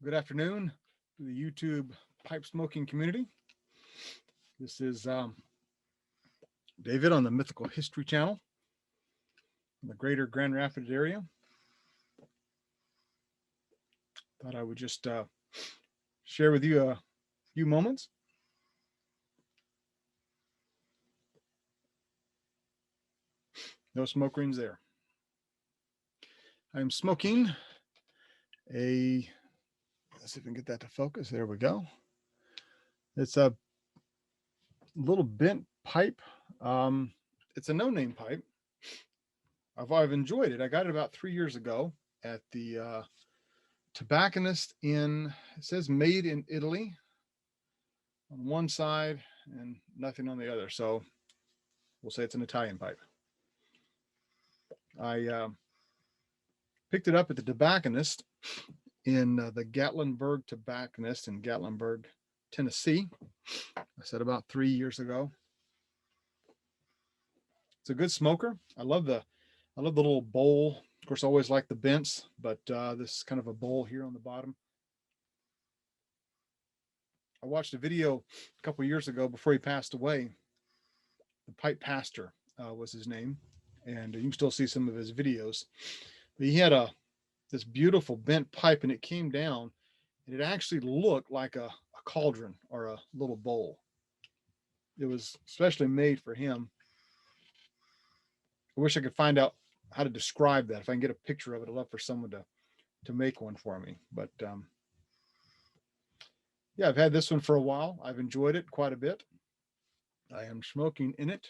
Good afternoon to the YouTube pipe smoking community. This is David on the Mythical History Channel in the greater Grand Rapids area. Thought I would just share with you a few moments. No smoke rings there. I'm smoking let's see if we can get that to focus. There we go. It's a little bent pipe. It's a no-name pipe. I've enjoyed it. I got it about 3 years ago at the tobacconist it says made in Italy on one side and nothing on the other. So we'll say it's an Italian pipe. I picked it up at the tobacconist in the Gatlinburg tobacconist in Gatlinburg, Tennessee. I said about 3 years ago. It's a good smoker. I love the little bowl. Of course, I always like the bents, but this is kind of a bowl here on the bottom. I watched a video a couple years ago before he passed away. The Pipe Pastor was his name, and you can still see some of his videos. But he had this beautiful bent pipe, and it came down, and it actually looked like a cauldron or a little bowl. It was especially made for him. I wish I could find out how to describe that. If I can get a picture of it, I'd love for someone to make one for me. But yeah, I've had this one for a while. I've enjoyed it quite a bit. I am smoking in it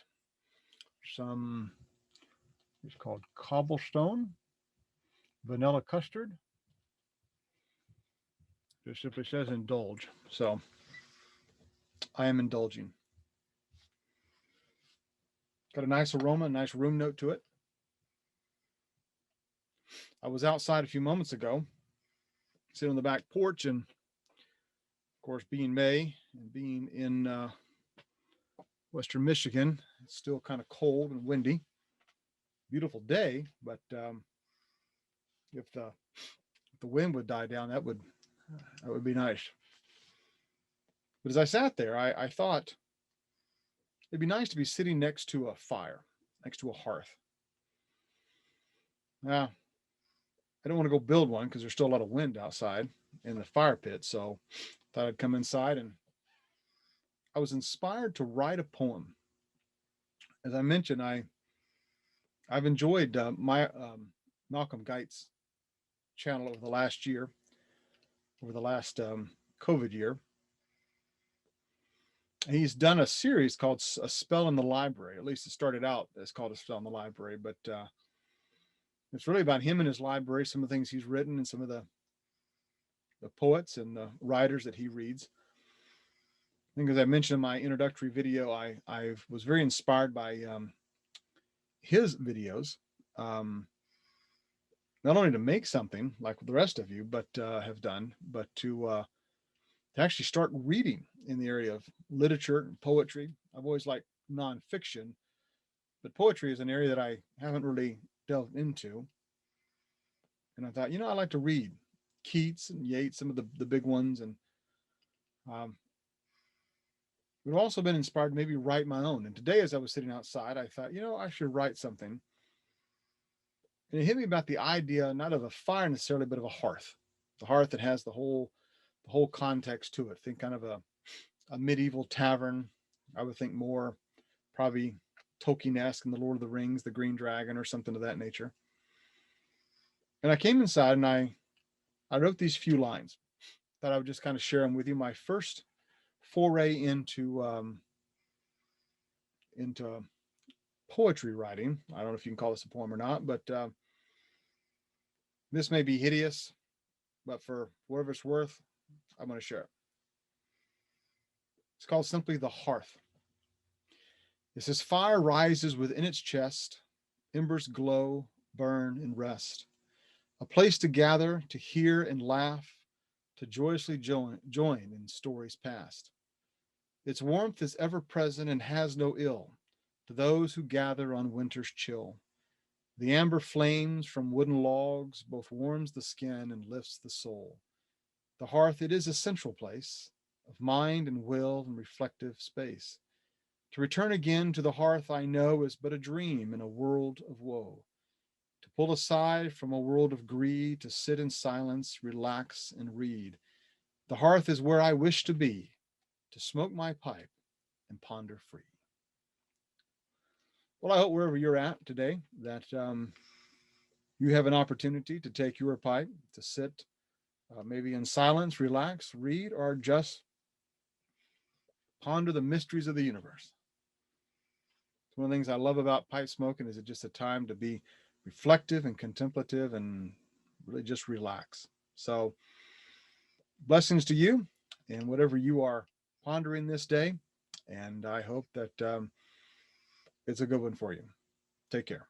it's called cobblestone vanilla custard. It simply says indulge. So I am indulging. Got a nice aroma, a nice room note to it. I was outside a few moments ago, sitting on the back porch, and of course, being May and being in Western Michigan, it's still kind of cold and windy. Beautiful day, but if the wind would die down, that would be nice. But as I sat there, I thought it'd be nice to be sitting next to a fire, next to a hearth. Now, I don't want to go build one because there's still a lot of wind outside in the fire pit. So I thought I'd come inside, and I was inspired to write a poem. As I mentioned, I've enjoyed my Malcolm Geit's channel over the last year, over the last COVID year. He's done a series called A Spell in the Library. At least it started out as called A Spell in the Library, but it's really about him and his library, some of the things he's written, and some of the poets and the writers that he reads. I think, as I mentioned in my introductory video, I was very inspired by his videos, not only to make something like the rest of you, but have done, but to actually start reading in the area of literature and poetry. I've always liked nonfiction, but poetry is an area that I haven't really delved into. And I thought, I like to read Keats and Yeats, some of the big ones, and we've also been inspired to maybe write my own. And today, as I was sitting outside, I thought, I should write something. And it hit me about the idea, not of a fire necessarily, but of a hearth. The hearth that has the whole context to it. Think kind of a medieval tavern. I would think more probably Tolkien-esque in the Lord of the Rings, the Green Dragon, or something of that nature. And I came inside and I wrote these few lines. Thought I would just kind of share them with you. My first foray into poetry writing. I don't know if you can call this a poem or not, but this may be hideous, but for whatever it's worth, I'm going to share it. It's called simply The Hearth. It says, fire rises within its chest, embers glow, burn, and rest. A place to gather, to hear and laugh, to joyously join in stories past. Its warmth is ever present and has no ill to those who gather on winter's chill. The amber flames from wooden logs both warms the skin and lifts the soul. The hearth, it is a central place of mind and will and reflective space. To return again to the hearth I know is but a dream in a world of woe. To pull aside from a world of greed, to sit in silence, relax, and read. The hearth is where I wish to be, to smoke my pipe and ponder free. Well, I hope wherever you're at today that you have an opportunity to take your pipe, to sit maybe in silence, relax, read, or just ponder the mysteries of the universe. One of the things I love about pipe smoking is it's just a time to be reflective and contemplative and really just relax. So, blessings to you and whatever you are pondering this day. And I hope that it's a good one for you. Take care.